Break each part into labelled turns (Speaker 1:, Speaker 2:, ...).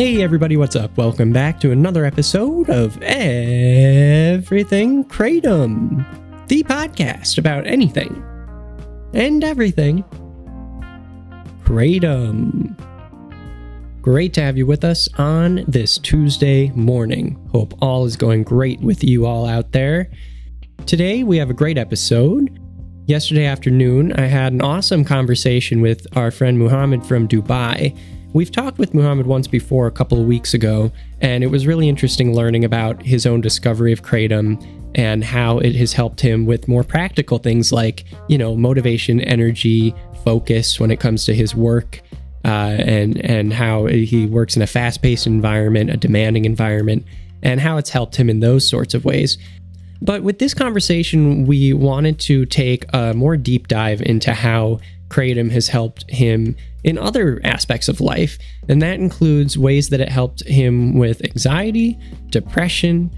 Speaker 1: Hey everybody, what's up? Welcome back to another episode of Everything Kratom, the podcast about anything and everything Kratom. Great to have you with us on this Tuesday morning. Hope all is going great with you all out there. Today we have a great episode. Yesterday afternoon, I had an awesome conversation with our friend Mohammad from Dubai. We've talked with Mohammad once before a couple of weeks ago, and it was really interesting learning about his own discovery of Kratom and how it has helped him with more practical things like, motivation, energy, focus when it comes to his work, and how he works in a fast-paced environment, a demanding environment, and how it's helped him in those sorts of ways. But with this conversation, we wanted to take a more deep dive into how Kratom has helped him in other aspects of life, and that includes ways that it helped him with anxiety, depression,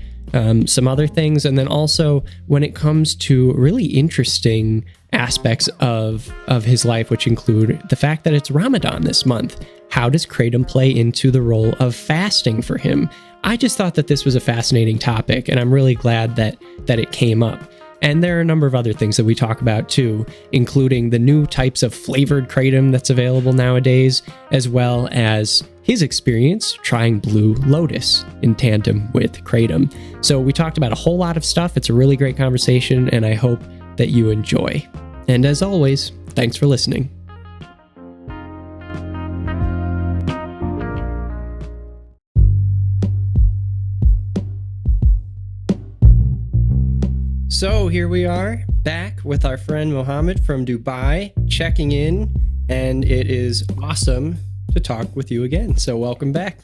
Speaker 1: some other things, and then also when it comes to really interesting aspects of his life, which include the fact that it's Ramadan this month. How does Kratom play into the role of fasting for him? I just thought that this was a fascinating topic, and I'm really glad that it came up. And there are a number of other things that we talk about too, including the new types of flavored Kratom that's available nowadays, as well as his experience trying Blue Lotus in tandem with Kratom. So we talked about a whole lot of stuff. It's a really great conversation, and I hope that you enjoy. And as always, thanks for listening. So here we are, back with our friend Mohammad from Dubai, checking in, and it is awesome to talk with you again. So welcome back.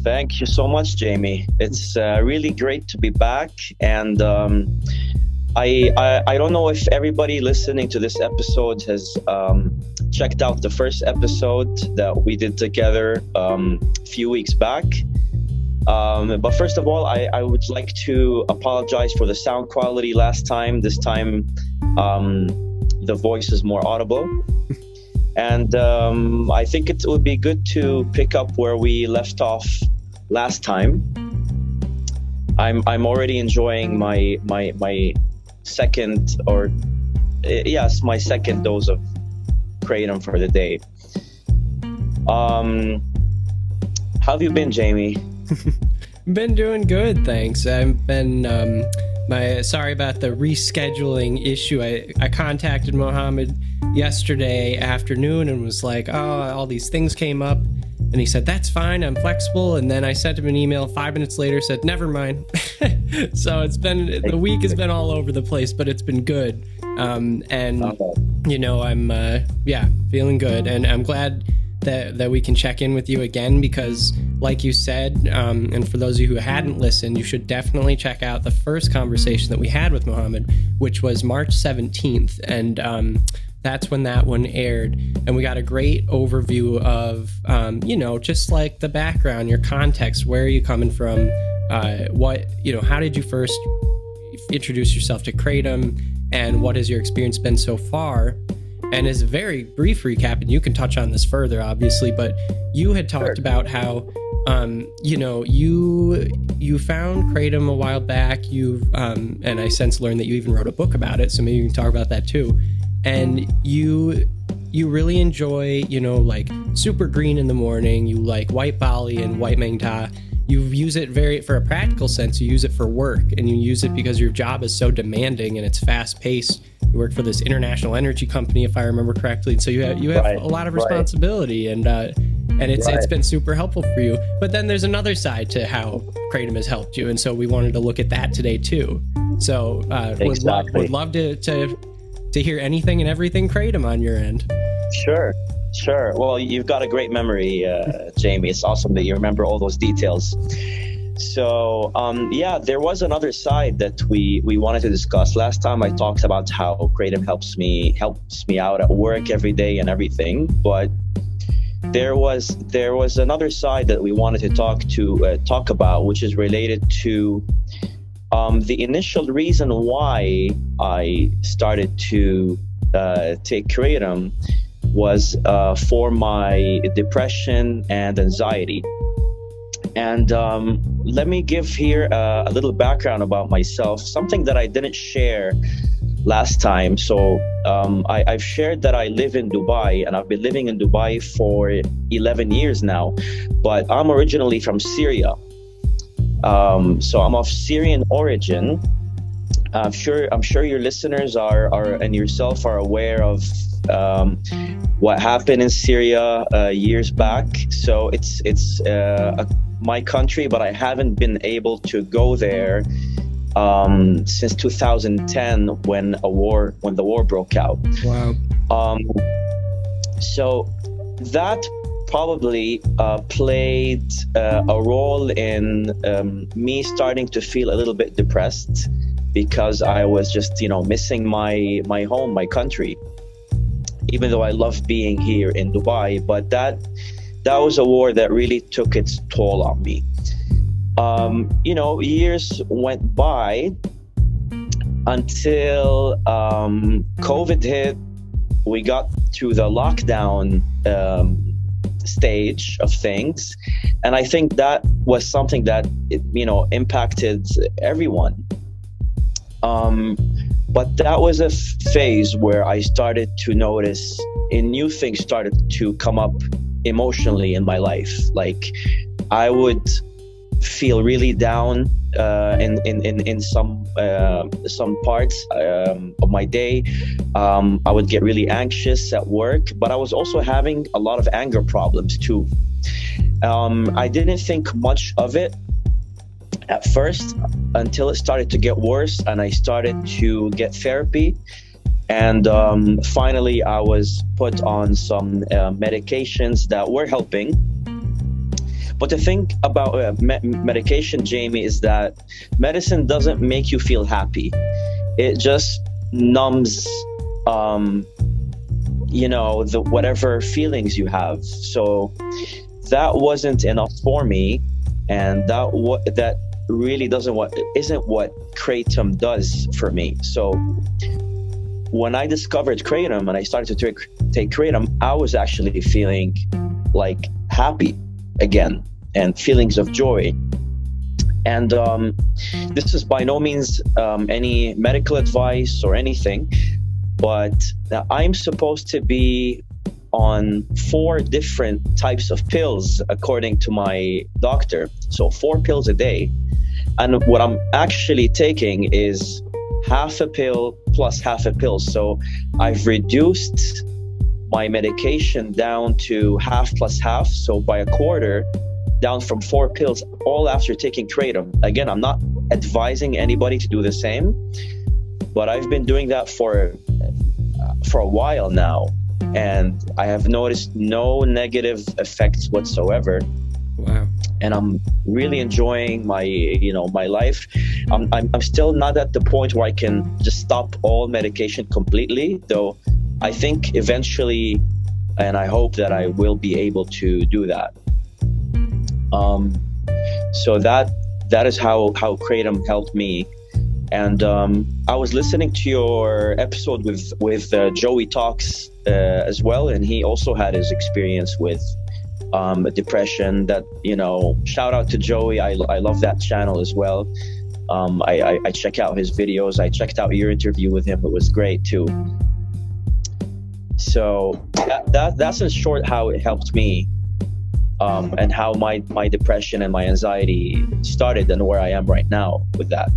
Speaker 2: Thank you so much, Jamie. It's really great to be back, and I don't know if everybody listening to this episode has checked out the first episode that we did together a few weeks back. But first of all, I would like to apologize for the sound quality last time. This time, the voice is more audible. And I think it would be good to pick up where we left off last time. I'm already enjoying my second my second dose of Kratom for the day. How have you been, Jamie?
Speaker 1: Been doing good, thanks. I've been sorry about the rescheduling issue. I contacted Mohammad yesterday afternoon and was like, all these things came up, and he said that's fine, I'm flexible. And then I sent him an email 5 minutes later, said never mind. So the week has been all over the place, but it's been good. I'm feeling good, and I'm glad that we can check in with you again, because like you said, and for those of you who hadn't listened, you should definitely check out the first conversation that we had with Mohammad, which was March 17th, and that's when that one aired, and we got a great overview of just like the background, your context, where are you coming from, how did you first introduce yourself to Kratom, and what has your experience been so far. And as a very brief recap, and you can touch on this further, obviously, but you had talked about how, you found Kratom a while back. And I since learned that you even wrote a book about it. So maybe you can talk about that too. And you really enjoy, like super green in the morning. You like white Bali and white Mangta. You use it for a practical sense. You use it for work, and you use it because your job is so demanding and it's fast paced. You work for this international energy company, if I remember correctly, and so you have a lot of responsibility, and it's been super helpful for you. But then there's another side to how Kratom has helped you, and so we wanted to look at that today too. So would love to hear anything and everything Kratom on your end.
Speaker 2: Sure. Well, you've got a great memory, Jamie. It's awesome that you remember all those details. So, there was another side that we wanted to discuss. Last time I talked about how Kratom helps me out at work every day and everything. But there was another side that we wanted to talk about, which is related to the initial reason why I started to take Kratom was for my depression and anxiety. And let me give here a little background about myself, something that I didn't share last time. So I've shared that I live in Dubai, and I've been living in Dubai for 11 years now, but I'm originally from Syria. So I'm of Syrian origin. I'm sure your listeners are and yourself are aware of what happened in Syria years back. So it's my country, but I haven't been able to go there since 2010 when the war broke out.
Speaker 1: Wow.
Speaker 2: So that probably played a role in me starting to feel a little bit depressed, because I was just, missing my home, my country, even though I love being here in Dubai. But that was a war that really took its toll on me. Years went by until COVID hit. We got to the lockdown stage of things, and I think that was something that impacted everyone. But that was a phase where I started to notice new things started to come up emotionally in my life. Like, I would feel really down in some parts of my day. I would get really anxious at work, but I was also having a lot of anger problems too. I didn't think much of it at first until it started to get worse, and I started to get therapy. And finally, I was put on some medications that were helping. But the thing about medication, Jamie, is that medicine doesn't make you feel happy. It just numbs, the whatever feelings you have. So that wasn't enough for me, and that really isn't what Kratom does for me. So when I discovered Kratom and I started to take Kratom, I was actually feeling like happy again, and feelings of joy. And this is by no means any medical advice or anything, but I'm supposed to be on 4 different types of pills according to my doctor. So 4 pills a day. And what I'm actually taking is half a pill plus half a pill. So I've reduced my medication down to half plus half. So by a quarter, down from 4 pills, all after taking Kratom. Again, I'm not advising anybody to do the same, but I've been doing that for a while now, and I have noticed no negative effects whatsoever.
Speaker 1: Wow.
Speaker 2: And I'm really enjoying my life. I'm still not at the point where I can just stop all medication completely, though I think eventually, and I hope that I will be able to do that. So that is how Kratom helped me. And I was listening to your episode with Joey Talks as well, and he also had his experience with depression. That, shout out to Joey. I love that channel as well. I check out his videos. I checked out your interview with him. It was great too. So that's in short how it helped me, and how my depression and my anxiety started, and where I am right now with that.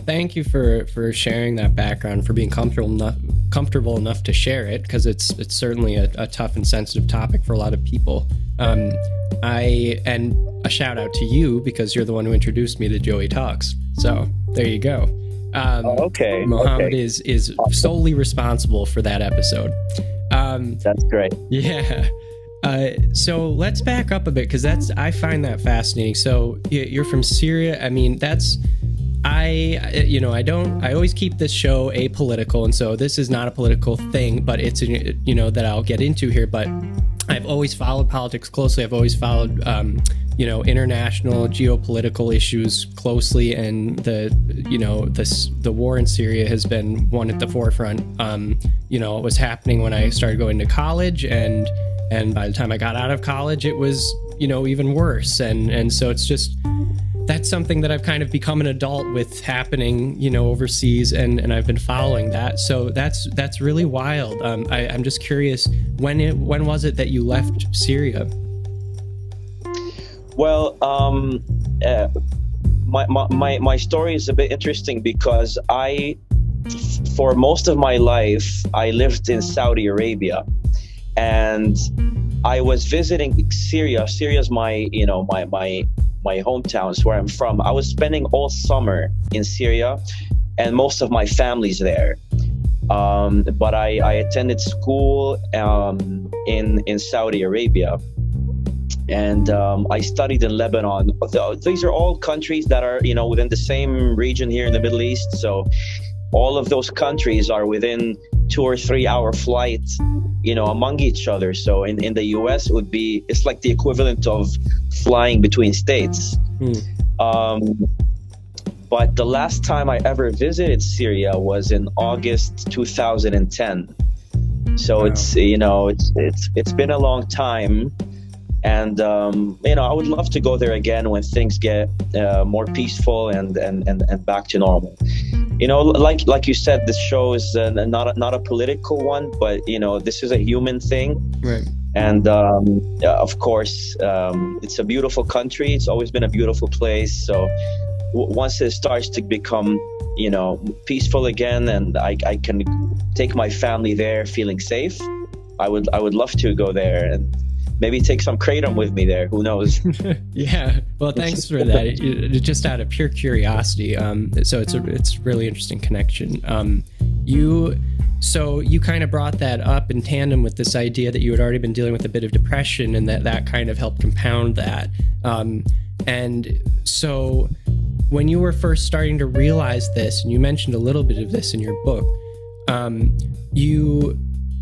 Speaker 1: Thank you for sharing that background, for being comfortable enough to share it, because it's certainly a tough and sensitive topic for a lot of people. And a shout out to you, because you're the one who introduced me to Joey Talks. So there you go.
Speaker 2: Okay.
Speaker 1: Mohammad is solely responsible for that episode.
Speaker 2: That's great.
Speaker 1: Yeah. So let's back up a bit, because I find that fascinating. So you're from Syria. I mean, I always keep this show apolitical, and so this is not a political thing, but it's that I'll get into here. But I've always followed politics closely. I've always followed, international geopolitical issues closely, and the war in Syria has been one at the forefront. It was happening when I started going to college, and by the time I got out of college, it was even worse. And so it's just, that's something that I've kind of become an adult with happening, overseas, and I've been following that. So that's really wild. I'm just curious, when was it that you left Syria?
Speaker 2: Well, my story is a bit interesting because for most of my life, I lived in Saudi Arabia, and I was visiting Syria. Syria's my hometown, is where I'm from. I was spending all summer in Syria, and most of my family's there. But I attended school in Saudi Arabia, and I studied in Lebanon. These are all countries that are within the same region here in the Middle East. So all of those countries are within 2 or 3 hour flight, among each other. So in the US, it's like the equivalent of flying between states. But the last time I ever visited Syria was in August 2010. So wow. It's been a long time. And, I would love to go there again when things get more peaceful and back to normal. Like you said, this show is not a political one, but, this is a human thing.
Speaker 1: Right.
Speaker 2: And, of course, it's a beautiful country. It's always been a beautiful place. So once it starts to become, peaceful again, and I can take my family there feeling safe, I would love to go there and maybe take some Kratom with me there. Who knows?
Speaker 1: Yeah. Well, thanks for that. Just out of pure curiosity. So it's a really interesting connection. You kind of brought that up in tandem with this idea that you had already been dealing with a bit of depression, and that kind of helped compound that. And so when you were first starting to realize this, and you mentioned a little bit of this in your book,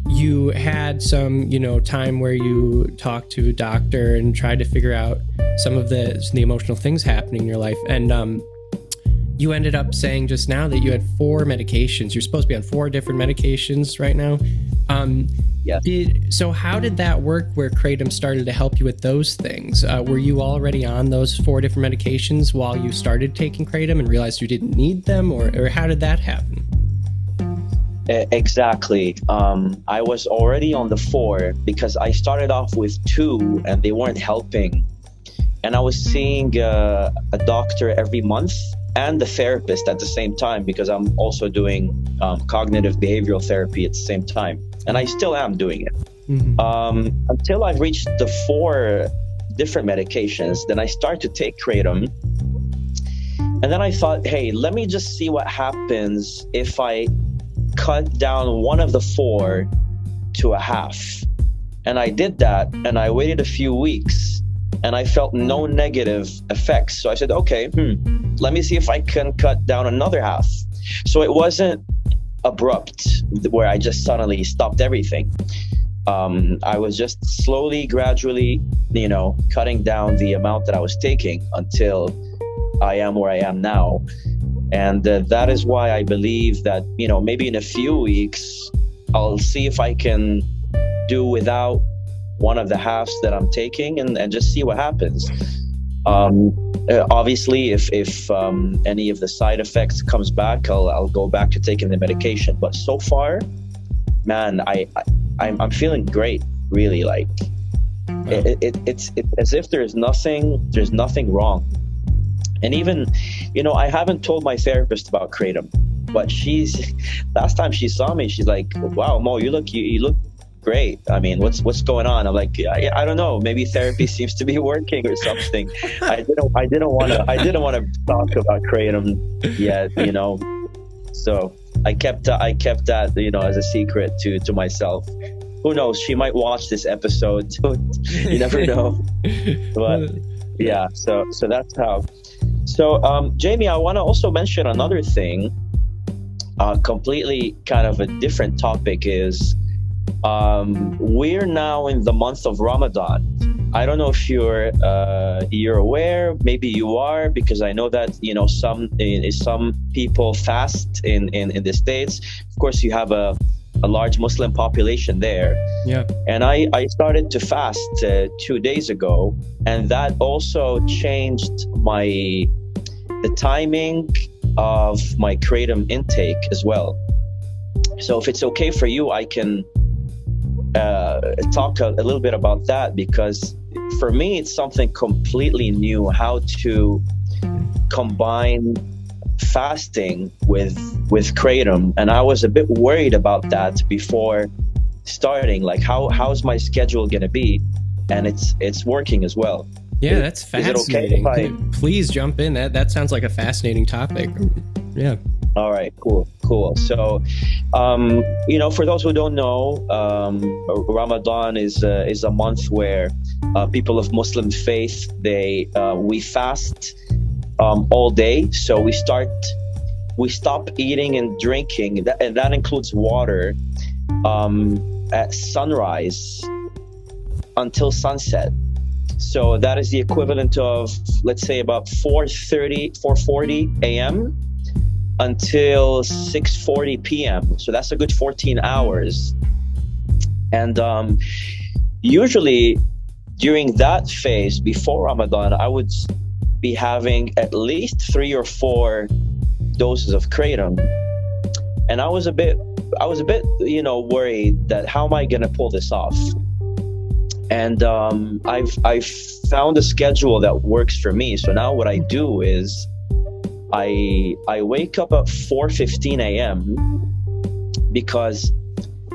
Speaker 1: you had some, time where you talked to a doctor and tried to figure out some of the emotional things happening in your life. And you ended up saying just now that you had 4 medications. You're supposed to be on 4 different medications right now.
Speaker 2: Yeah.
Speaker 1: So how did that work where Kratom started to help you with those things? Were you already on those 4 different medications while you started taking Kratom and realized you didn't need them, or how did that happen?
Speaker 2: Exactly. I was already on the 4 because I started off with 2 and they weren't helping. And I was seeing a doctor every month and a therapist at the same time, because I'm also doing cognitive behavioral therapy at the same time. And I still am doing it. Mm-hmm. Until I've reached the 4 different medications. Then I start to take Kratom. And then I thought, hey, let me just see what happens if I cut down one of the 4 to a half. And I did that, and I waited a few weeks, and I felt no negative effects. So I said, okay, let me see if I can cut down another half. So it wasn't abrupt where I just suddenly stopped everything. I was just slowly, gradually, cutting down the amount that I was taking until I am where I am now. And that is why I believe that, maybe in a few weeks, I'll see if I can do without one of the halves that I'm taking and just see what happens. Obviously, if any of the side effects comes back, I'll go back to taking the medication. But so far, man, I'm feeling great, really. Like, it's as if there's nothing wrong. And even, I haven't told my therapist about Kratom, but last time she saw me, she's like, wow, Mo, you look great. I mean, what's going on? I'm like, I don't know. Maybe therapy seems to be working or something. I didn't want to talk about Kratom yet, So I kept that, as a secret to myself. Who knows? She might watch this episode. You never know. But yeah, so that's how. So, Jamie, I want to also mention another thing, completely kind of a different topic, is We're now in the month of Ramadan. I don't know if you're aware. Maybe you are, because I know that some people fast in the States. Of course, you have a large Muslim population there.
Speaker 1: Yeah.
Speaker 2: And I started to fast 2 days ago, and that also changed the timing of my kratom intake as well. So if it's okay for you, I can talk a little bit about that, because for me it's something completely new, how to combine fasting with kratom, and I was a bit worried about that before starting. Like, how's my schedule gonna be? And it's working as well.
Speaker 1: Yeah, that's fascinating.
Speaker 2: Is it okay
Speaker 1: Please jump in. That sounds like a fascinating topic. Yeah.
Speaker 2: All right, cool. So, for those who don't know, Ramadan is a month where people of Muslim faith, we fast all day. So we stop eating and drinking, and that includes water, at sunrise until sunset. So that is the equivalent of, let's say, about 4:40 a.m. until 6:40 p.m. So that's a good 14 hours. And usually during that phase before Ramadan, I would be having at least 3 or 4 doses of kratom. And I was a bit, worried that how am I going to pull this off? And I've found a schedule that works for me. So now what I do is I wake up at 4:15 a.m. because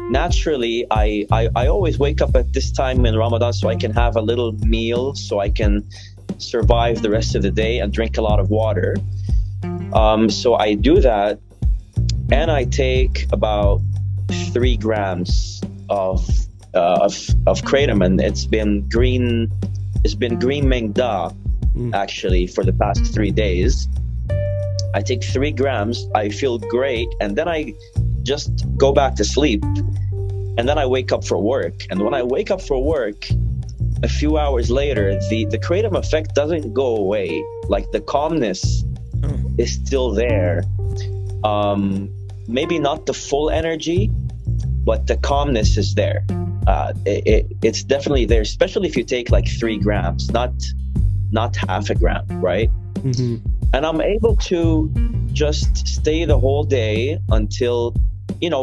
Speaker 2: naturally I always wake up at this time in Ramadan so I can have a little meal, so I can survive the rest of the day and drink a lot of water. So I do that, and I take about 3 grams of kratom, and it's been green mengda actually for the past 3 days. I take 3 grams, I feel great, and then I just go back to sleep, and then I wake up for work. And when I wake up for work, a few hours later, the kratom effect doesn't go away. Like, the calmness is still there. Maybe not the full energy, but the calmness is there. It's definitely there, especially if you take like 3 grams, not half a gram, right?
Speaker 1: Mm-hmm.
Speaker 2: And I'm able to just stay the whole day until,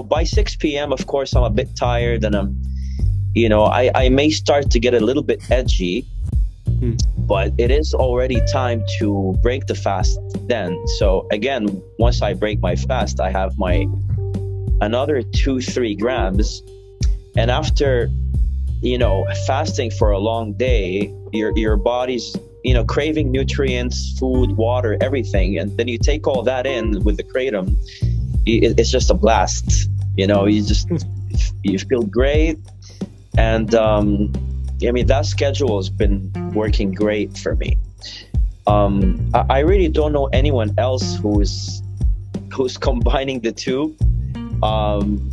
Speaker 2: by 6 p.m., of course, I'm a bit tired, and I may start to get a little bit edgy, but it is already time to break the fast then. So again, once I break my fast, I have another 2-3 grams. And after, fasting for a long day, your body's, craving nutrients, food, water, everything. And then you take all that in with the kratom, it's just a blast. You feel great. And, that schedule has been working great for me. I really don't know anyone else who's combining the two. I'm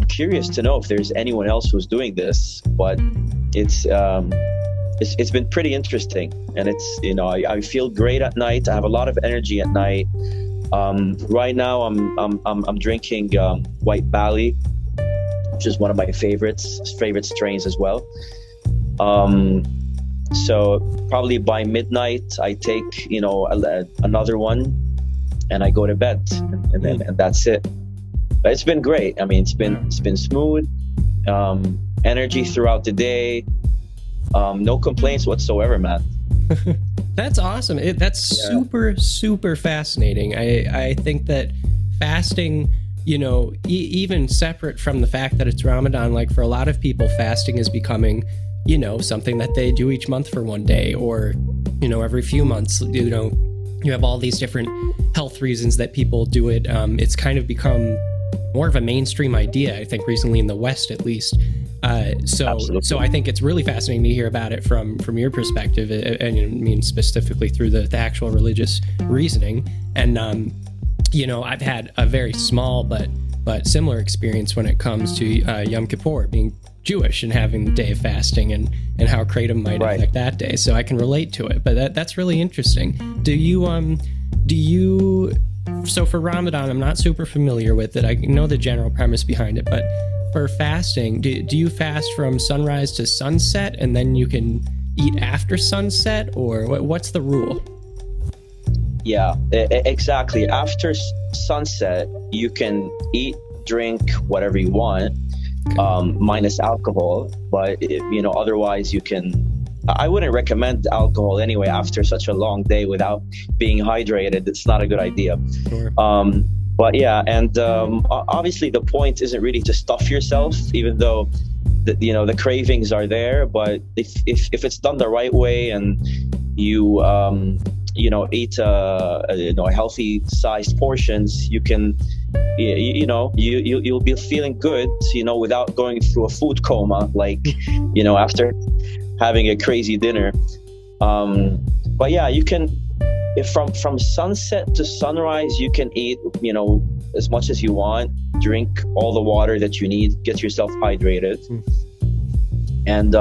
Speaker 2: curious to know if there's anyone else who's doing this, but it's been pretty interesting, and I feel great at night. I have a lot of energy at night. Right now I'm drinking white Bali, which is one of my favorite strains as well. So probably by midnight I take another one, and I go to bed, and that's it. But it's been great. I mean, it's been smooth, energy throughout the day, no complaints whatsoever, man.
Speaker 1: That's awesome. That's super, super fascinating. I think that fasting, even separate from the fact that it's Ramadan, like for a lot of people, fasting is becoming, something that they do each month for one day, or, every few months. You have all these different health reasons that people do it. It's kind of become more of a mainstream idea, I think, recently in the West, at least. So I think it's really fascinating to hear about it from your perspective, and specifically through the actual religious reasoning. And I've had a very small but but similar experience when it comes to Yom Kippur, being Jewish and having the day of fasting, and how Kratom might affect that day. So I can relate to it, but that's really interesting. Do you so for Ramadan, I'm not super familiar with it. I know the general premise behind it, but for fasting, do you fast from sunrise to sunset and then you can eat after sunset, or what's the rule?
Speaker 2: Yeah, exactly. After sunset, you can eat, drink whatever you want, minus alcohol. But otherwise you can. I wouldn't recommend alcohol anyway after such a long day without being hydrated. It's not a good idea.
Speaker 1: Sure.
Speaker 2: But yeah, and obviously the point isn't really to stuff yourself, even though the cravings are there. But if it's done the right way and you eat a healthy sized portions, you can you'll be feeling good, without going through a food coma, like after having a crazy dinner. But yeah, you can, if from sunset to sunrise, you can eat as much as you want, drink all the water that you need, get yourself hydrated. And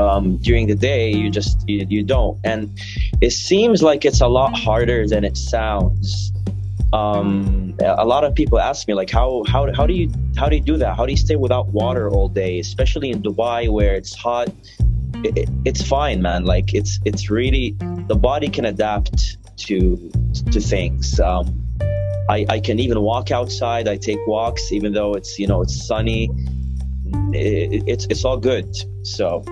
Speaker 2: during the day you don't. And it seems like it's a lot harder than it sounds. A lot of people ask me, like, how do you do that? How do you stay without water all day, especially in Dubai where it's hot? It's fine, man. Like it's really, the body can adapt to things. I can even walk outside. I take walks even though it's sunny. It's all good. So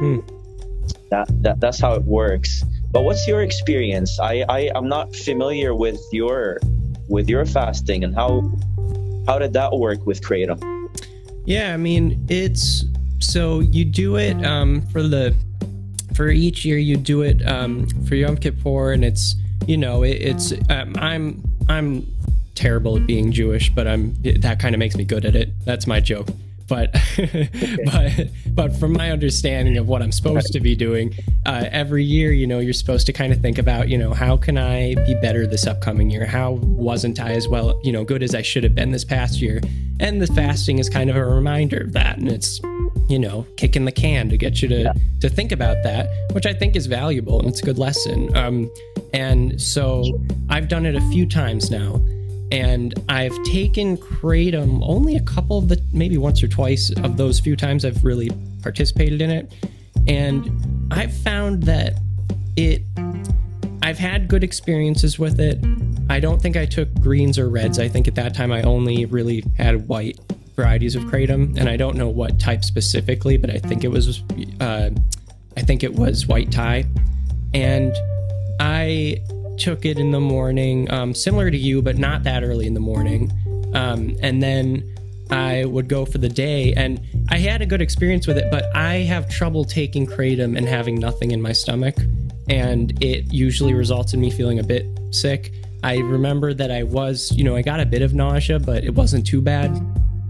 Speaker 2: that's how it works. But what's your experience? I'm not familiar with your fasting, and how did that work with Kratom?
Speaker 1: Yeah, I mean, it's, so you do it for each year you do it for Yom Kippur, and it's I'm terrible at being Jewish, but that kind of makes me good at it. That's my joke. But but from my understanding of what I'm supposed to be doing, every year, you're supposed to kind of think about, how can I be better this upcoming year? How wasn't I as well, good as I should have been this past year? And the fasting is kind of a reminder of that. And it's, kicking the can to get you to think about that, which I think is valuable, and it's a good lesson. And so I've done it a few times now. And I've taken Kratom only a couple of maybe once or twice of those few times I've really participated in it. And I've found that I've had good experiences with it. I don't think I took greens or reds. I think at that time I only really had white varieties of Kratom, and I don't know what type specifically, but I think it was white Thai. And I took it in the morning, similar to you, but not that early in the morning. And then I would go for the day, and I had a good experience with it, but I have trouble taking Kratom and having nothing in my stomach. And it usually results in me feeling a bit sick. I remember that I got a bit of nausea, but it wasn't too bad.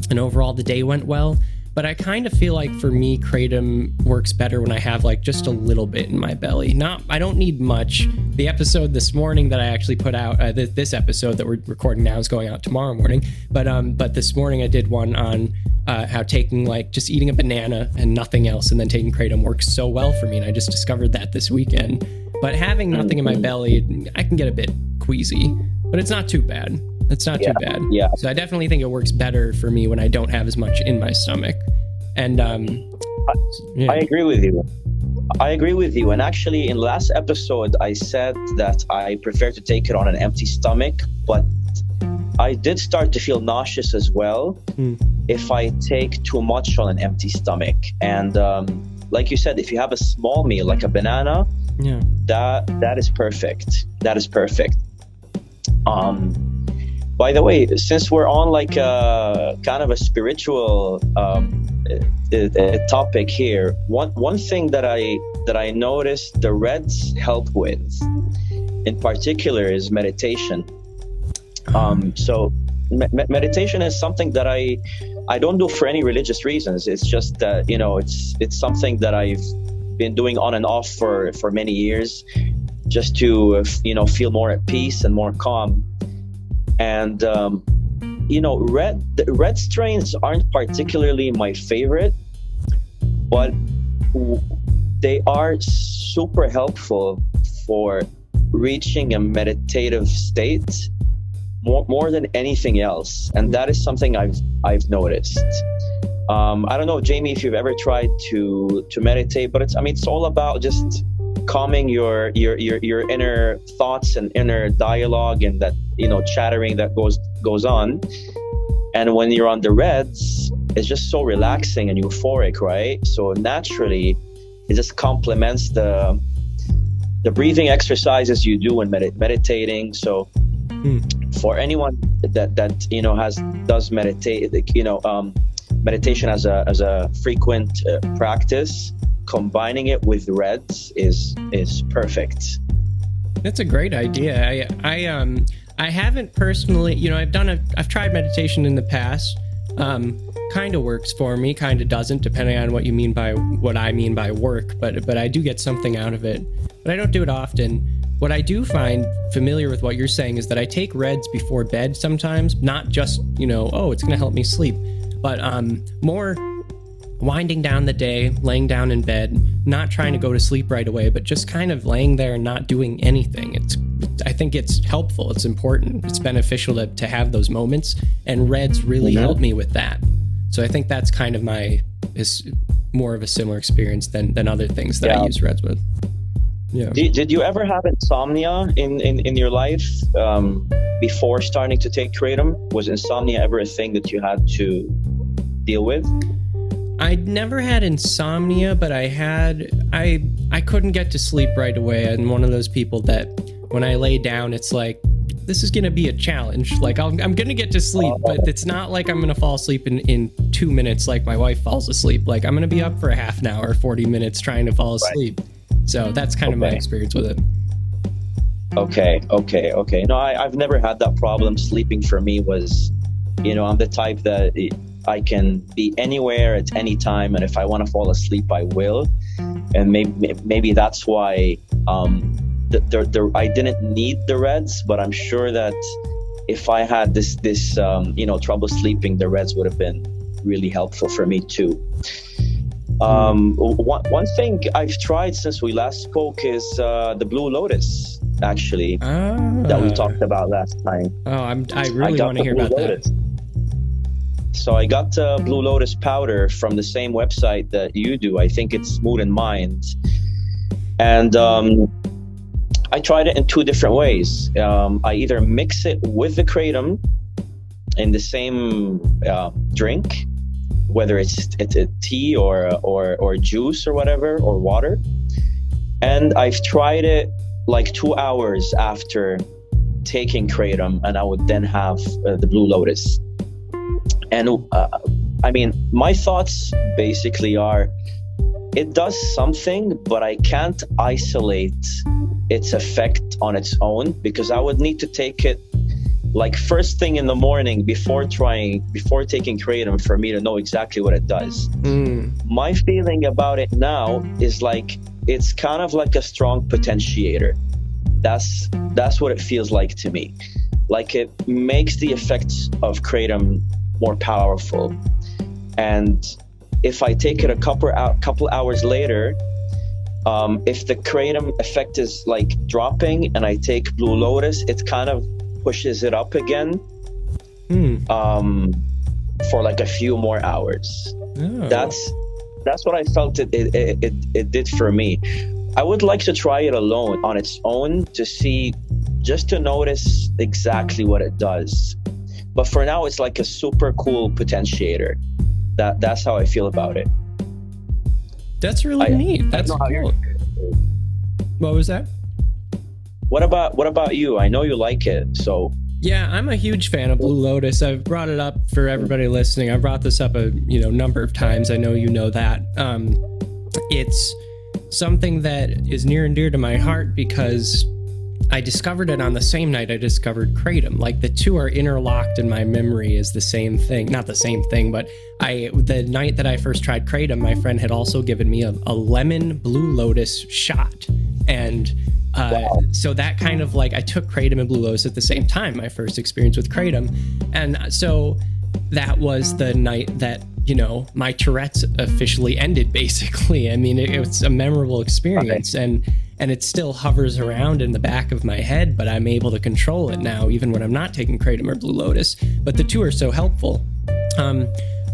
Speaker 1: And overall the day went well. But I kind of feel like for me, Kratom works better when I have like just a little bit in my belly. I don't need much. The episode this morning that I actually put out, this episode that we're recording now is going out tomorrow morning. But this morning I did one on how taking just eating a banana and nothing else, and then taking Kratom works so well for me. And I just discovered that this weekend. But having nothing in my belly, I can get a bit queasy, but it's not too bad. It's not too bad.
Speaker 2: Yeah.
Speaker 1: So I definitely think it works better for me when I don't have as much in my stomach. And
Speaker 2: I agree with you. And actually, in the last episode, I said that I prefer to take it on an empty stomach, but I did start to feel nauseous as well if I take too much on an empty stomach. And like you said, if you have a small meal like a banana, that is perfect. That is perfect. By the way, since we're on like a kind of a spiritual topic here, one thing that I noticed the Reds help with, in particular, is meditation. So meditation is something that I don't do for any religious reasons. It's just that it's something that I've been doing on and off for many years, just to feel more at peace and more calm. And the red strains aren't particularly my favorite, but they are super helpful for reaching a meditative state more than anything else, and that is something I've noticed. I don't know, Jamie, if you've ever tried to meditate, but it's all about just calming your inner thoughts and inner dialogue and that chattering that goes on. And when you're on the reds, it's just so relaxing and euphoric, right? So naturally, it just complements the breathing exercises you do when meditating. So for anyone that does meditate, meditation as a frequent practice, combining it with reds is perfect.
Speaker 1: That's a great idea. I haven't personally, I've tried meditation in the past. Kind of works for me, kind of doesn't, depending on what I mean by work, but I do get something out of it. But I don't do it often. What I do find familiar with what you're saying is that I take reds before bed sometimes, not just, it's going to help me sleep, but more winding down the day, laying down in bed, not trying to go to sleep right away, but just kind of laying there and not doing anything. I think it's helpful. It's important. It's beneficial to have those moments, and reds really help me with that. So I think that's kind of is more of a similar experience than other things that I use reds with. Yeah.
Speaker 2: Did you ever have insomnia in your life before starting to take Kratom? Was insomnia ever a thing that you had to deal with?
Speaker 1: I never had insomnia, but I couldn't get to sleep right away. I'm one of those people that when I lay down, it's like, this is going to be a challenge. Like I'm going to get to sleep, but it's not like I'm going to fall asleep in 2 minutes like my wife falls asleep. Like I'm going to be up for a half an hour, 40 minutes trying to fall asleep. Right. So that's kind of my experience with it.
Speaker 2: Okay. No, I've never had that problem. Sleeping for me was, I'm the type that I can be anywhere at any time, and if I want to fall asleep, I will. And maybe that's why I didn't need the reds, but I'm sure that if I had this trouble sleeping, the reds would have been really helpful for me too. One thing I've tried since we last spoke is the Blue Lotus, actually, that we talked about last time.
Speaker 1: I really want to hear about that.
Speaker 2: So I got Blue Lotus powder from the same website that you do. I think it's Mood and Mind. And I tried it in two different ways. I either mix it with the Kratom in the same drink, whether it's a tea or juice or whatever, or water. And I've tried it like 2 hours after taking Kratom, and I would then have the Blue Lotus. And my thoughts basically are, it does something, but I can't isolate its effect on its own, because I would need to take it like first thing in the morning before taking Kratom for me to know exactly what it does. My feeling about it now is like it's kind of like a strong potentiator. That's what it feels like to me. Like it makes the effects of Kratom more powerful. And if I take it a couple hours later, if the Kratom effect is like dropping and I take Blue Lotus, it kind of pushes it up again for like a few more hours. That's what I felt it did for me. I would like to try it alone on its own to see, just to notice exactly what it does. But for now, it's like a super cool potentiator. That's how I feel about it.
Speaker 1: That's really neat. That's cool. What was that?
Speaker 2: What about you? I know you like it, so.
Speaker 1: Yeah, I'm a huge fan of Blue Lotus. I've brought it up for everybody listening. I've brought this up a number of times. I know you know that. It's something that is near and dear to my heart because I discovered it on the same night I discovered Kratom. Like the two are interlocked in my memory as the same thing. Not the same thing, but the night that I first tried Kratom, my friend had also given me a lemon Blue Lotus shot. And So that kind of like, I took Kratom and Blue Lotus at the same time, my first experience with Kratom. And so that was the night that, you know, my Tourette's officially ended, basically. I mean, it was a memorable experience, and it still hovers around in the back of my head, but I'm able to control it now, even when I'm not taking Kratom or Blue Lotus. But the two are so helpful.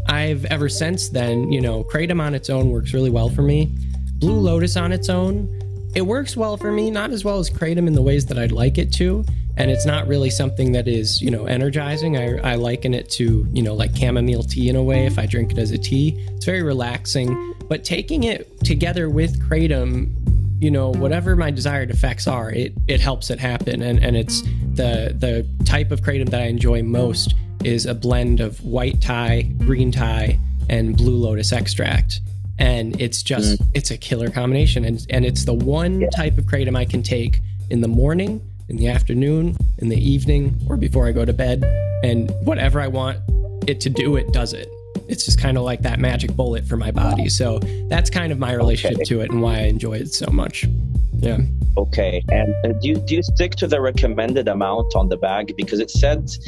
Speaker 1: I've ever since then, you know, Kratom on its own works really well for me. Blue Lotus on its own, it works well for me, not as well as Kratom in the ways that I'd like it to. And it's not really something that is, you know, energizing. I liken it to, you know, like chamomile tea in a way, if I drink it as a tea. It's very relaxing. But taking it together with Kratom, you know, whatever my desired effects are, it helps it happen. And it's the type of Kratom that I enjoy most is a blend of white Thai, green Thai, and Blue Lotus extract. And it's just, it's a killer combination. And it's the one type of Kratom I can take in the morning, in the afternoon, in the evening, or before I go to bed. And whatever I want it to do, it does it. It's just kind of like that magic bullet for my body. So that's kind of my relationship to it and why I enjoy it so much. Yeah. Okay.
Speaker 2: And do you stick to the recommended amount on the bag? Because it says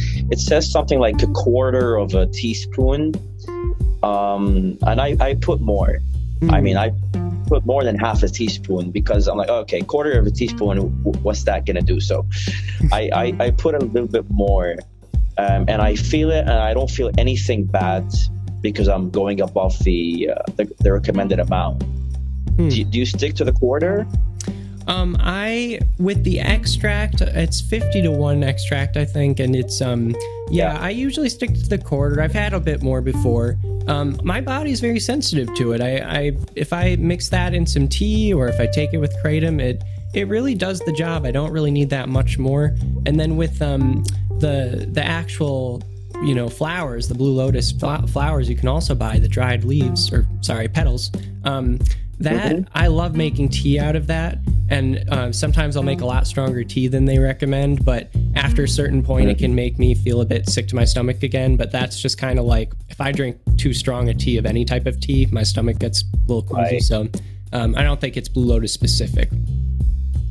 Speaker 2: something like 1/4 teaspoon. And I put more. I mean, I put more than half a teaspoon because I'm like, okay, 1/4 teaspoon, what's that gonna do? So I put a little bit more, and I feel it, and I don't feel anything bad because I'm going above the recommended amount. Do you stick to the 1/4?
Speaker 1: With the extract, it's 50-1 extract, I think. And it's, I usually stick to the 1/4. I've had a bit more before. My body's very sensitive to it. If I mix that in some tea, or if I take it with Kratom, it really does the job. I don't really need that much more. And then with, the actual, you know, flowers, the Blue Lotus flowers, you can also buy the dried leaves, or sorry, petals. I love making tea out of that. And sometimes I'll make a lot stronger tea than they recommend, but after a certain point, it can make me feel a bit sick to my stomach again. But that's just kind of like, if I drink too strong a tea of any type of tea, my stomach gets a little queasy. So I don't think it's Blue Lotus specific.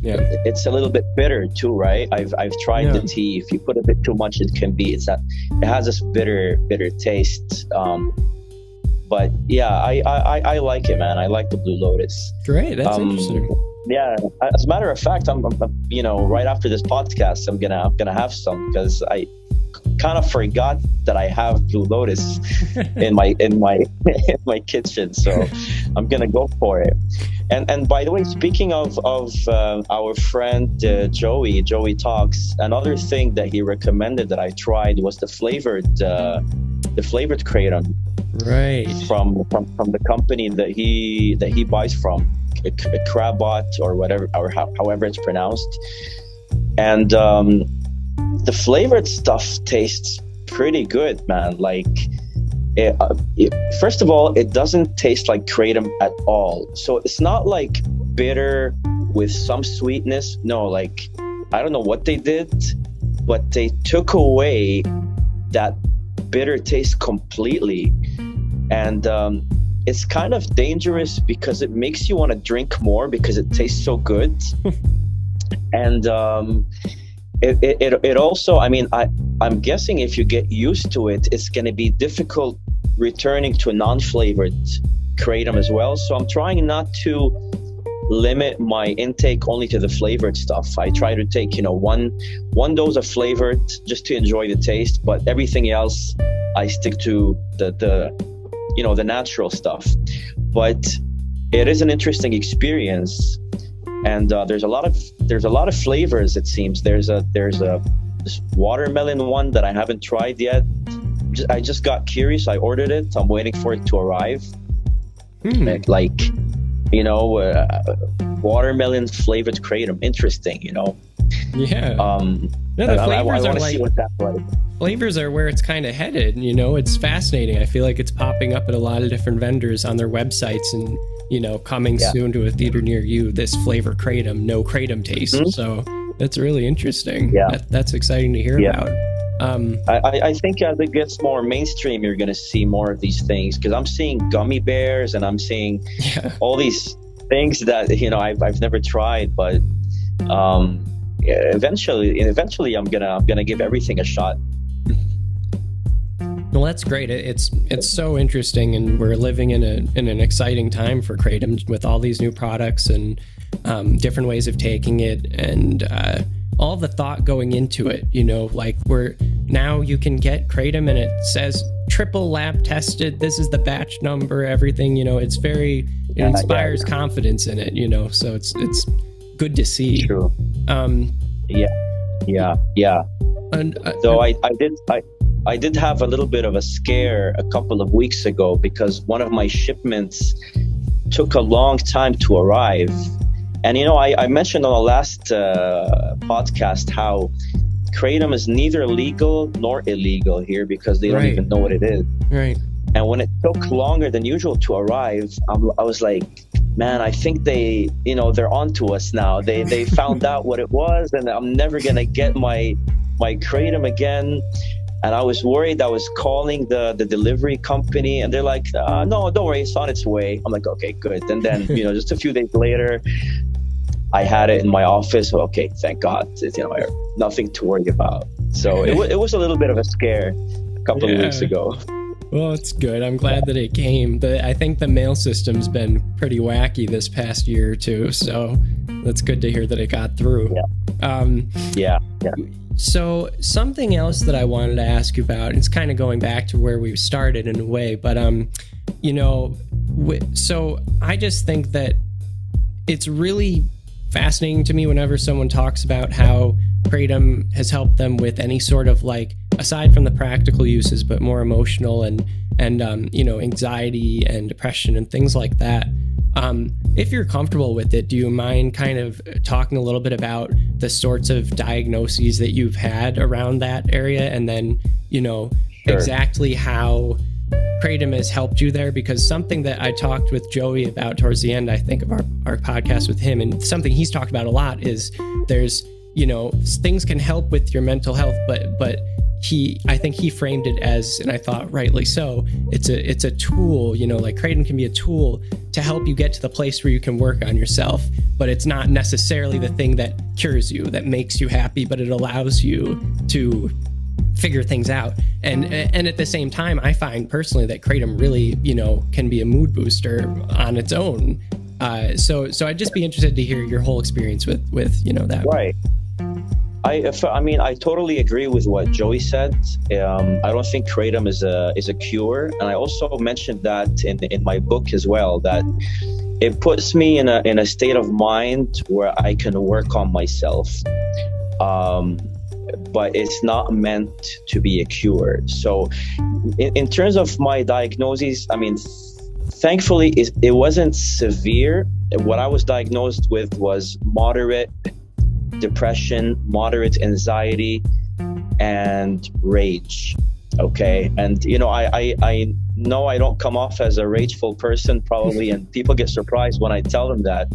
Speaker 1: Yeah,
Speaker 2: it's a little bit bitter too, right? I've tried the tea. If you put a bit too much, it has this bitter taste. But yeah, I like it, man. I like the Blue Lotus.
Speaker 1: Great, that's interesting.
Speaker 2: Yeah, as a matter of fact, I'm you know, right after this podcast, I'm gonna have some, because I kind of forgot that I have Blue Lotus in my in my kitchen, so I'm gonna go for it. And by the way, speaking of our friend Joey Talks, another thing that he recommended that I tried was the flavored Kratom,
Speaker 1: right,
Speaker 2: from the company that he buys from, Krabot or whatever, or however it's pronounced. And the flavored stuff tastes pretty good, man. Like, first of all, it doesn't taste like Kratom at all. So it's not like bitter with some sweetness. No, like, I don't know what they did, but they took away that bitter taste completely. And it's kind of dangerous because it makes you want to drink more because it tastes so good. And it also, I mean, I'm guessing if you get used to it, it's going to be difficult returning to a non-flavored Kratom as well. So I'm trying not to limit my intake only to the flavored stuff. I try to take, you know, one dose of flavored just to enjoy the taste, but everything else I stick to the natural stuff. But it is an interesting experience, and there's a lot of flavors. It seems there's this watermelon one that I haven't tried yet. I just got curious. I ordered it. I'm waiting for it to arrive. Like, you know, watermelon flavored Kratom. Interesting, you know.
Speaker 1: Yeah. The flavors are like, see what that's like. Flavors are where it's kind of headed. You know, it's fascinating. I feel like it's popping up at a lot of different vendors on their websites, and, you know, coming soon to a theater near you. This flavor Kratom, no Kratom taste. So that's really interesting. Yeah, that's exciting to hear about.
Speaker 2: I think as it gets more mainstream, you're going to see more of these things, because I'm seeing gummy bears and I'm seeing all these things that, you know, I've never tried, but Eventually I'm gonna give everything a shot.
Speaker 1: Well, that's great. It's so interesting, and we're living in an exciting time for Kratom with all these new products and different ways of taking it, and all the thought going into it. Like now you can get Kratom and it says triple lab tested. This is the batch number, everything. It inspires confidence in it. So it's good to see.
Speaker 2: True. Yeah. And though I did have a little bit of a scare a couple of weeks ago because one of my shipments took a long time to arrive. And, I mentioned on the last podcast how Kratom is neither legal nor illegal here because they don't even know what it is.
Speaker 1: Right.
Speaker 2: And when it took longer than usual to arrive, I was like, man, I think they're onto us now. They found out what it was, and I'm never going to get my Kratom again. And I was worried. I was calling the delivery company, and they're like, no, don't worry, it's on its way. I'm like, okay, good. And then, just a few days later, I had it in my office. Okay, thank God. Nothing to worry about. So it was a little bit of a scare a couple of weeks ago.
Speaker 1: Well, it's good. I'm glad that it came. I think the mail system's been pretty wacky this past year or two. So that's good to hear that it got through.
Speaker 2: Yeah.
Speaker 1: So something else that I wanted to ask you about, it's kind of going back to where we started in a way, but so I just think that it's really fascinating to me whenever someone talks about how Kratom has helped them with any sort of aside from the practical uses, but more emotional and anxiety and depression and things like that. If you're comfortable with it, do you mind kind of talking a little bit about the sorts of diagnoses that you've had around that area, and then,
Speaker 2: Sure.
Speaker 1: exactly how Kratom has helped you there? Because something that I talked with Joey about towards the end, I think, of our podcast with him, and something he's talked about a lot is there's, things can help with your mental health, but I think he framed it as, and I thought rightly so, it's a tool, Kratom can be a tool to help you get to the place where you can work on yourself, but it's not necessarily the thing that cures you, that makes you happy, but it allows you to figure things out. And at the same time, I find personally that Kratom really, can be a mood booster on its own. So I'd just be interested to hear your whole experience with that.
Speaker 2: Right. I totally agree with what Joey said. I don't think Kratom is a cure, and I also mentioned that in my book as well, that it puts me in a state of mind where I can work on myself. But it's not meant to be a cure. So in terms of my diagnoses, thankfully it wasn't severe. What I was diagnosed with was moderate depression, moderate anxiety, and rage. Okay. And, I know I don't come off as a rageful person probably, and people get surprised when I tell them that.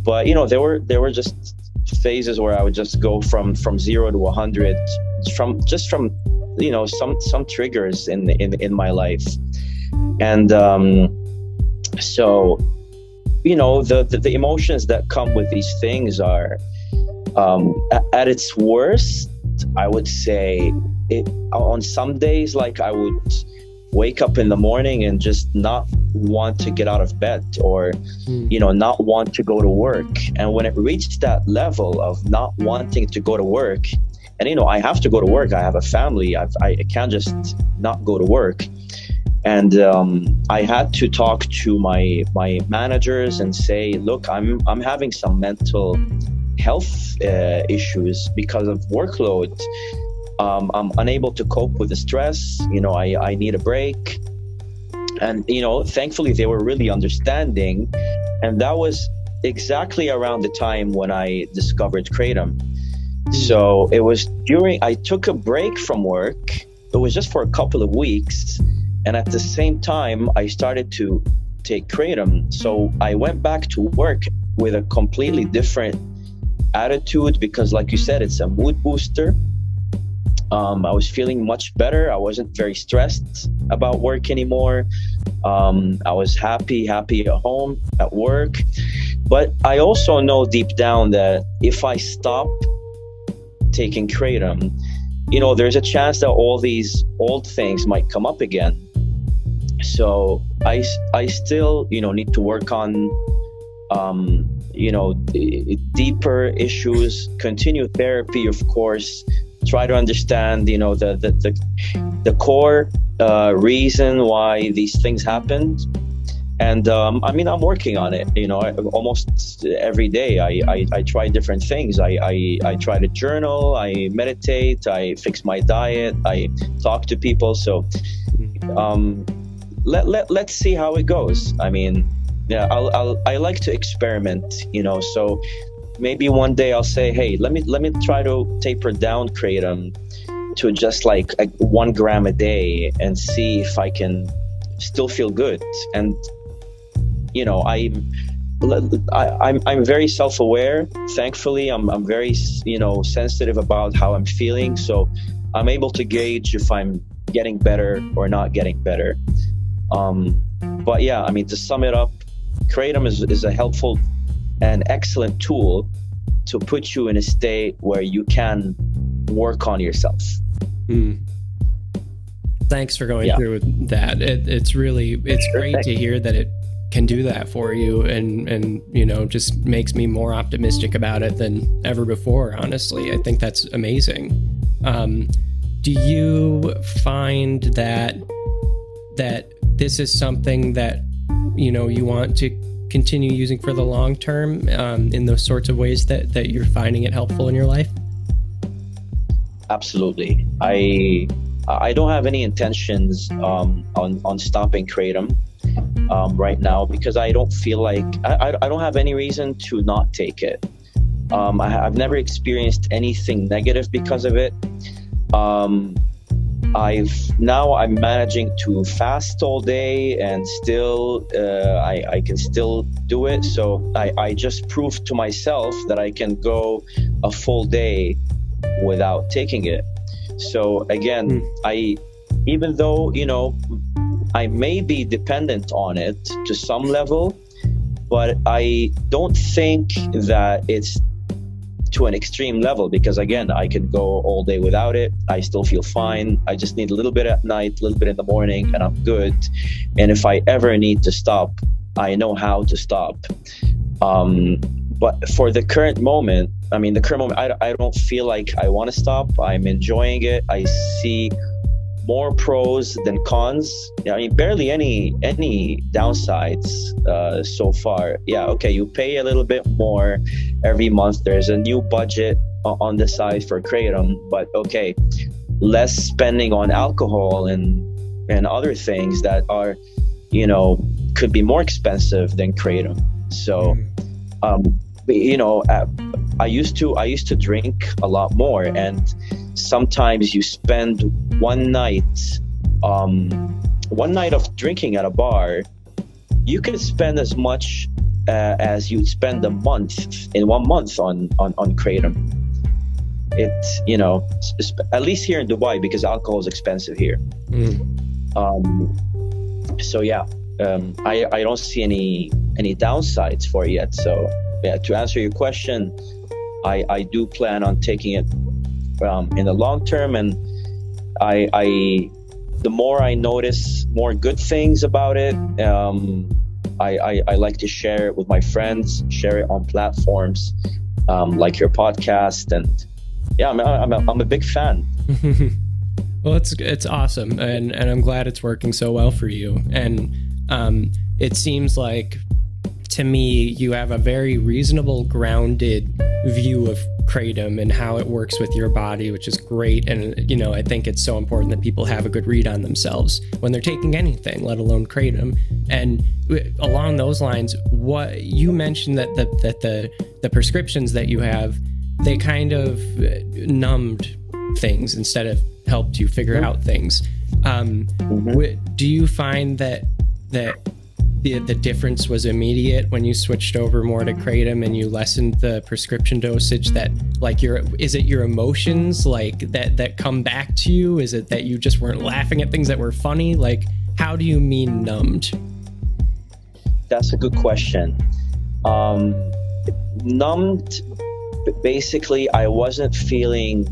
Speaker 2: But, there were just phases where I would just go from 0 to 100 from some triggers in my life. And so the emotions that come with these things are at its worst, I would say on some days, I would wake up in the morning and just not want to get out of bed, or not want to go to work. And when it reached that level of not wanting to go to work, and I have to go to work, I have a family, I can't just not go to work. And I had to talk to my managers and say, look, I'm having some mental health issues because of workload. I'm unable to cope with the stress. I need a break. And, thankfully they were really understanding. And that was exactly around the time when I discovered Kratom. So it was I took a break from work. It was just for a couple of weeks. And at the same time, I started to take Kratom. So I went back to work with a completely different attitude because, like you said, it's a mood booster. I was feeling much better. I wasn't very stressed about work anymore. I was happy at home, at work. But I also know deep down that if I stop taking Kratom, there's a chance that all these old things might come up again. So I still, need to work on, deeper issues, continue therapy, of course, try to understand, the core reason why these things happened. And I'm working on it. Almost every day I try different things. I try to journal, I meditate, I fix my diet, I talk to people. So let's see how it goes. I like to experiment, so maybe one day I'll say, hey, let me try to taper down Kratom to just like 1 gram a day and see if I can still feel good. And I'm very self-aware. Thankfully, I'm very sensitive about how I'm feeling, so I'm able to gauge if I'm getting better or not getting better. But yeah, to sum it up, Kratom is a helpful and excellent tool to put you in a state where you can work on yourself.
Speaker 1: Thanks for going through that. It's great to hear that it can do that for you, and just makes me more optimistic about it than ever before. Honestly, I think that's amazing. Do you find that this is something that you want to continue using for the long term, in those sorts of ways that you're finding it helpful in your life?
Speaker 2: Absolutely. I don't have any intentions on stopping Kratom right now, because I don't feel like I don't have any reason to not take it. I've never experienced anything negative because of it. I'm managing to fast all day, and still I can still do it. So I just proved to myself that I can go a full day without taking it. So again, even though I may be dependent on it to some level, but I don't think that it's to an extreme level, because again, I could go all day without it. I still feel fine. I just need a little bit at night, a little bit in the morning, and I'm good. And if I ever need to stop, I know how to stop. But for the current moment, I don't feel like I want to stop. I'm enjoying it. I see more pros than cons. Barely any downsides so far. Yeah, okay, you pay a little bit more every month. There's a new budget on the side for Kratom, but okay, less spending on alcohol and other things that are, could be more expensive than Kratom. So, I used to drink a lot more, and sometimes you spend one night of drinking at a bar, you can spend as much as you'd spend in 1 month on Kratom. At least here in Dubai, because alcohol is expensive here. So yeah, I don't see any downsides for it yet. So yeah, to answer your question, I do plan on taking it in the long term, and the more I notice more good things about it, I like to share it with my friends, share it on platforms like your podcast, and yeah, I'm a big fan.
Speaker 1: Well, it's awesome, and I'm glad it's working so well for you. And it seems like, to me, you have a very reasonable, grounded view of Kratom and how it works with your body, which is great. And I think it's so important that people have a good read on themselves when they're taking anything, let alone Kratom. And along those lines, what you mentioned, that the prescriptions that you have, they kind of numbed things instead of helped you figure out things. Do you find that the difference was immediate when you switched over more to Kratom and you lessened the prescription dosage? That is it your emotions that come back to you? Is it that you just weren't laughing at things that were funny? How do you mean numbed?
Speaker 2: That's a good question. um, numbed. Basically, I wasn't feeling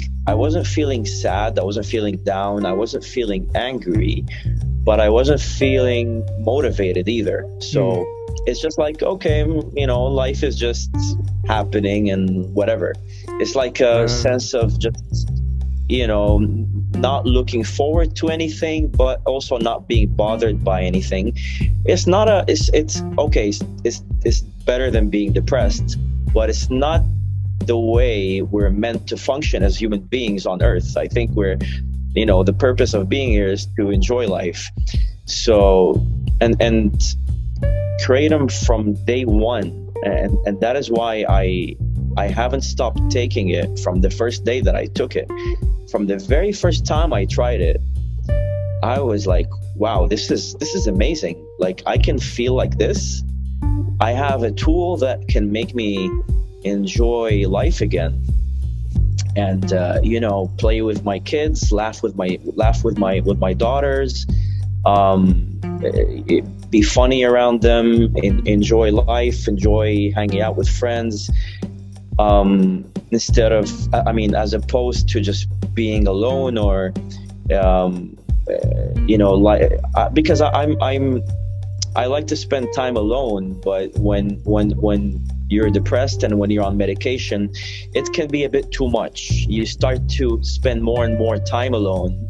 Speaker 2: sad. I wasn't feeling down. I wasn't feeling angry, but I wasn't feeling motivated either. So it's just like, okay, life is just happening and whatever. It's like a sense of just, not looking forward to anything, but also not being bothered by anything. It's not it's okay. It's better than being depressed, but it's not the way we're meant to function as human beings on Earth. I think the purpose of being here is to enjoy life. So, and Kratom from day one, and that is why I haven't stopped taking it from the first day that I took it. From the very first time I tried it, I was like, wow, this is amazing. Like, I can feel like this. I have a tool that can make me enjoy life again, and play with my kids, laugh with my daughters, be funny around them, enjoy life, enjoy hanging out with friends, instead of, as opposed to just being alone, or because I like to spend time alone, but when you're depressed and when you're on medication, it can be a bit too much. You start to spend more and more time alone,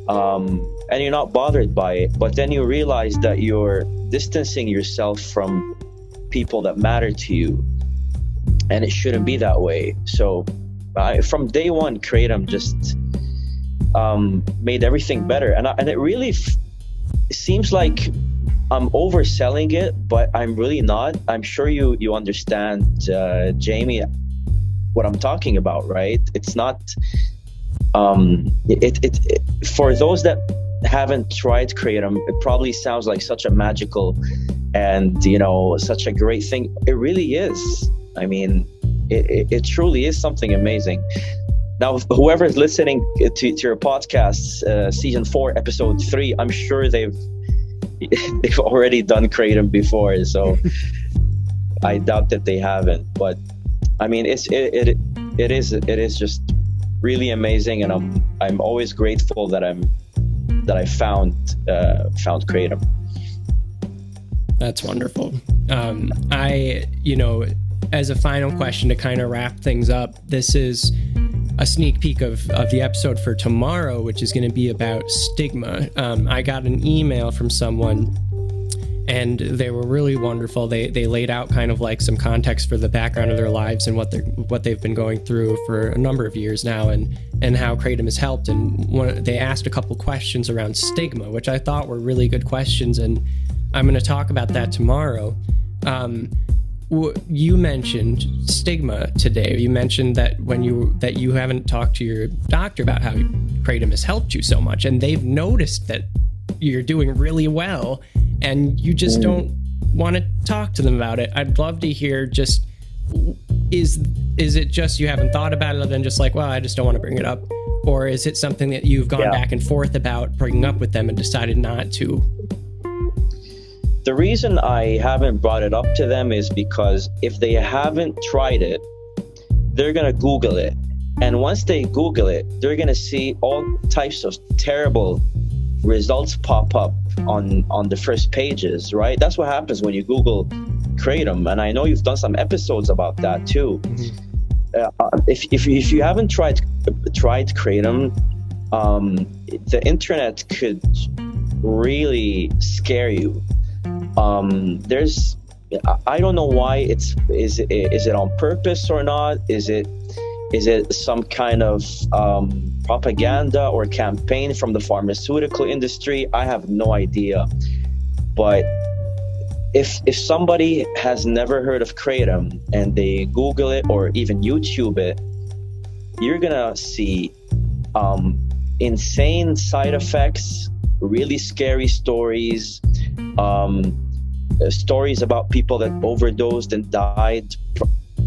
Speaker 2: and you're not bothered by it, but then you realize that you're distancing yourself from people that matter to you, and it shouldn't be that way. So from day one, Kratom just made everything better, and it really seems like I'm overselling it, but I'm really not. I'm sure you understand, Jamie, what I'm talking about, right? It's not for those that haven't tried Kratom, it probably sounds like such a magical and such a great thing. It really is. I mean, it truly is something amazing. Now, whoever's listening to your podcasts, season 4, episode 3, I'm sure they've already done Kratom before, so I doubt that they haven't. But I mean, it is just really amazing, and I'm always grateful that I found Kratom.
Speaker 1: That's wonderful. As a final question to kind of wrap things up, this is a sneak peek of the episode for tomorrow, which is going to be about stigma. I got an email from someone, and they were really wonderful. They laid out kind of like some context for the background of their lives and what they've been going through for a number of years now, and how Kratom has helped. And they asked a couple questions around stigma, which I thought were really good questions, and I'm going to talk about that tomorrow. You mentioned stigma today. You mentioned that that you haven't talked to your doctor about how Kratom has helped you so much, and they've noticed that you're doing really well, and you just don't want to talk to them about it. I'd love to hear, just is it just you haven't thought about it, other than just like, well, I just don't want to bring it up, or is it something that you've gone back and forth about bringing up with them and decided not to?
Speaker 2: The reason I haven't brought it up to them is because if they haven't tried it, they're going to Google it. And once they Google it, they're going to see all types of terrible results pop up on the first pages, right? That's what happens when you Google Kratom. And I know you've done some episodes about that too. Mm-hmm. If you haven't tried Kratom, the internet could really scare you. I don't know why is it on purpose or not? Is it some kind of propaganda or campaign from the pharmaceutical industry? I have no idea. But if somebody has never heard of Kratom and they Google it or even YouTube it, you're gonna see insane side effects, really scary stories, stories about people that overdosed and died,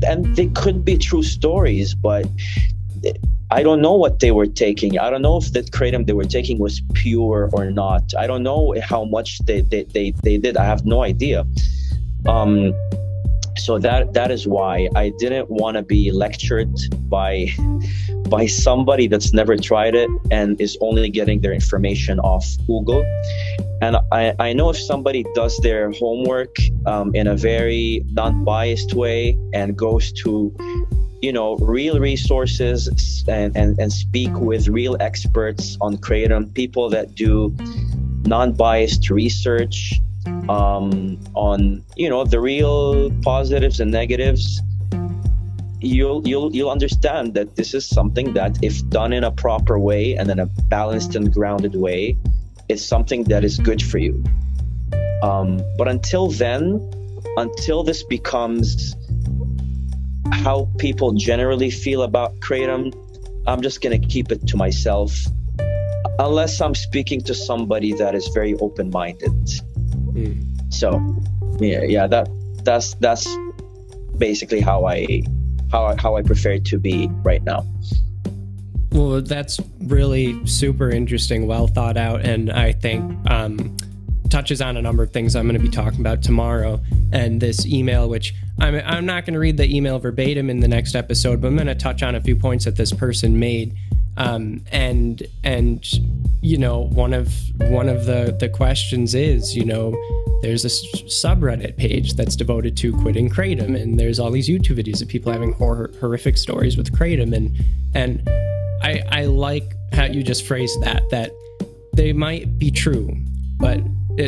Speaker 2: and they could be true stories, but I don't know what they were taking. I don't know if that Kratom they were taking was pure or not. I don't know how much they did. I have no idea. So that is why I didn't want to be lectured by somebody that's never tried it and is only getting their information off Google. And I know if somebody does their homework in a very non-biased way and goes to, real resources and speak with real experts on Kratom, people that do non-biased research on, the real positives and negatives, you'll understand that this is something that, if done in a proper way and in a balanced and grounded way, is something that is good for you. But until this becomes how people generally feel about Kratom, I'm just gonna keep it to myself, unless I'm speaking to somebody that is very open-minded. So that's basically how I prefer it to be right now.
Speaker 1: Well, that's really super interesting, well thought out, and I think touches on a number of things I'm going to be talking about tomorrow. And this email, which I'm not going to read the email verbatim in the next episode, but I'm going to touch on a few points that this person made. And one of the questions is, there's a subreddit page that's devoted to quitting Kratom, and there's all these YouTube videos of people having horrific stories with Kratom, and I like how you just phrased that they might be true, but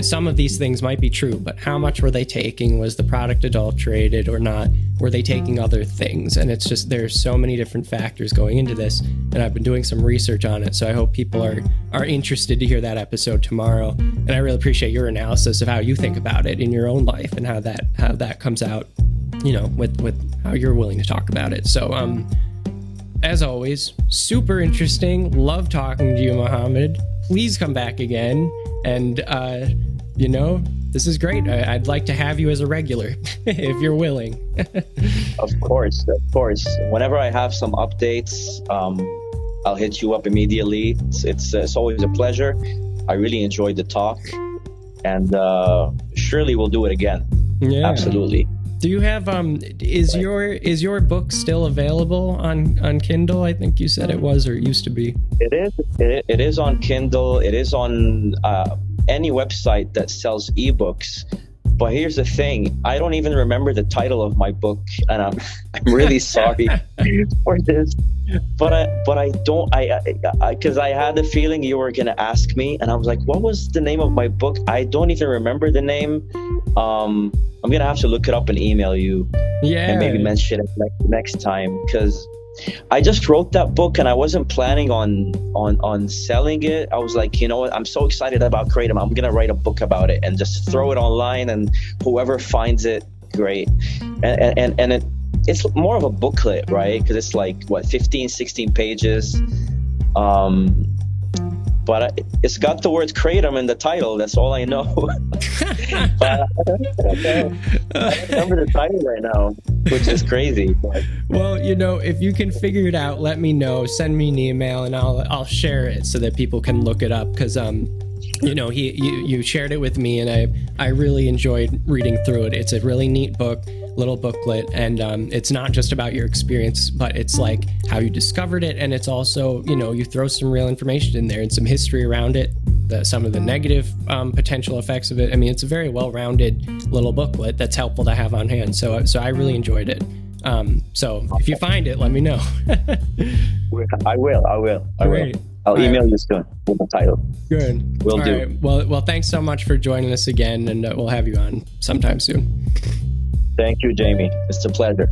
Speaker 1: some of these things might be true, but how much were they taking? Was the product adulterated or not? Were they taking other things? And it's just, there's so many different factors going into this, and I've been doing some research on it, so I hope people are interested to hear that episode tomorrow. And I really appreciate your analysis of how you think about it in your own life and how that comes out, with how you're willing to talk about it. So as always, super interesting. Love talking to you, Mohammad. Please come back again. And, this is great. I'd like to have you as a regular if you're willing.
Speaker 2: Of course. Whenever I have some updates, I'll hit you up immediately. It's always a pleasure. I really enjoyed the talk, and surely we'll do it again. Yeah, absolutely.
Speaker 1: Do you have is your book still available on Kindle? I think you said it was, or it used to be.
Speaker 2: It is on Kindle. It is on any website that sells ebooks. But here's the thing: I don't even remember the title of my book, and I'm really sorry for this. But I don't, because I had the feeling you were gonna ask me, and I was like, what was the name of my book? I don't even remember the name. I'm gonna have to look it up and email you, and maybe mention it next time, because I just wrote that book and I wasn't planning on selling it. I was like, what? I'm so excited about Kratom. I'm gonna write a book about it and just throw it online, and whoever finds it, great. And it's more of a booklet, right? Because it's like 15-16 pages. But it's got the word Kratom in the title. That's all I know. But I don't remember the title right now, which is crazy. But.
Speaker 1: Well, if you can figure it out, let me know. Send me an email, and I'll share it so that people can look it up. Because you shared it with me, and I really enjoyed reading through it. It's a really neat book, little booklet, and it's not just about your experience, but it's like how you discovered it, and it's also you throw some real information in there and some history around it, some of the negative potential effects of it. I mean, it's a very well-rounded little booklet that's helpful to have on hand. So I really enjoyed it. So if you find it, let me know.
Speaker 2: I will. I'll email you soon with the title.
Speaker 1: Good.
Speaker 2: Will do.
Speaker 1: Right. Well, thanks so much for joining us again, and we'll have you on sometime soon.
Speaker 2: Thank you, Jamie. It's a pleasure.